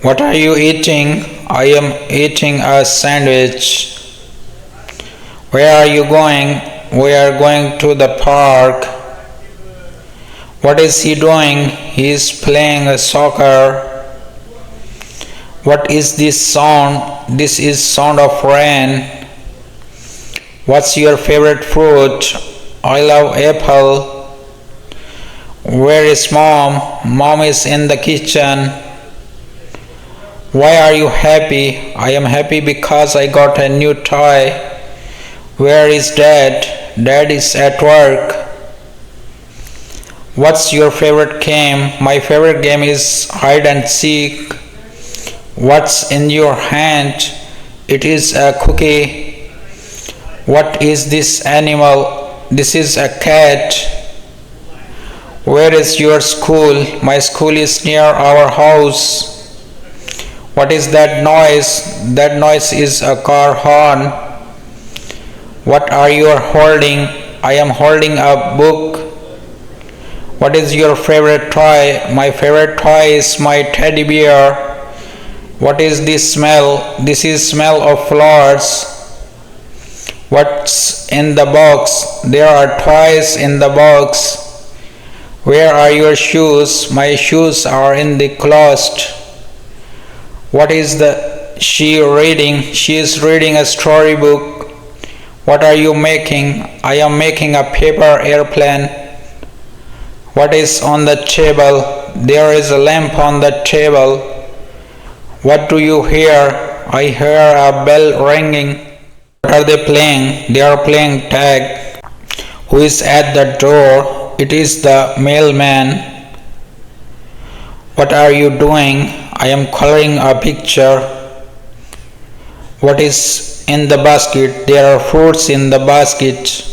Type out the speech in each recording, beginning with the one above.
What are you eating? I am eating a sandwich. Where are you going? We are going to the park. What is he doing? He is playing a soccer. What is this sound? This is sound of rain. What's your favorite fruit? I love apple. Where is mom? Mom is in the kitchen. Why are you happy? I am happy because I got a new toy. Where is dad? Dad is at work. What's your favorite game? My favorite game is hide and seek. What's in your hand? It is a cookie. What is this animal? This is a cat. Where is your school? My school is near our house. What is that noise? That noise is a car horn. What are you holding? I am holding a book. What is your favorite toy? My favorite toy is my teddy bear. What is this smell? This is smell of flowers. What's in the box? There are toys in the box. Where are your shoes? My shoes are in the closet. What is she reading? She is reading a storybook. What are you making? I am making a paper airplane. What is on the table? There is a lamp on the table. What do you hear? I hear a bell ringing. What are they playing? They are playing tag. Who is at the door? It is the mailman. What are you doing? I am coloring a picture. What is in the basket? There are fruits in the basket.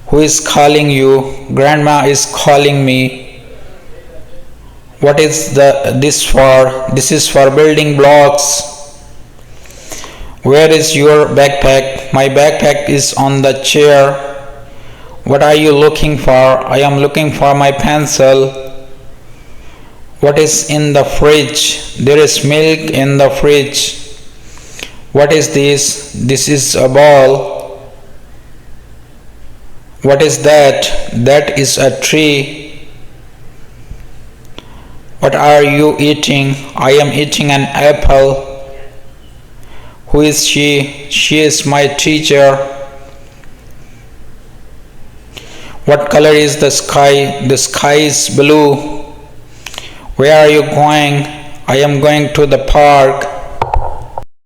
Who is calling you? Grandma is calling me. What is this for? This is for building blocks. Where is your backpack? My backpack is on the chair. What are you looking for? I am looking for my pencil. What is in the fridge? There is milk in the fridge. What is this? This is a ball. What is that? That is a tree. What are you eating? I am eating an apple. Who is she? She is my teacher. What color is the sky? The sky is blue. Where are you going? I am going to the park.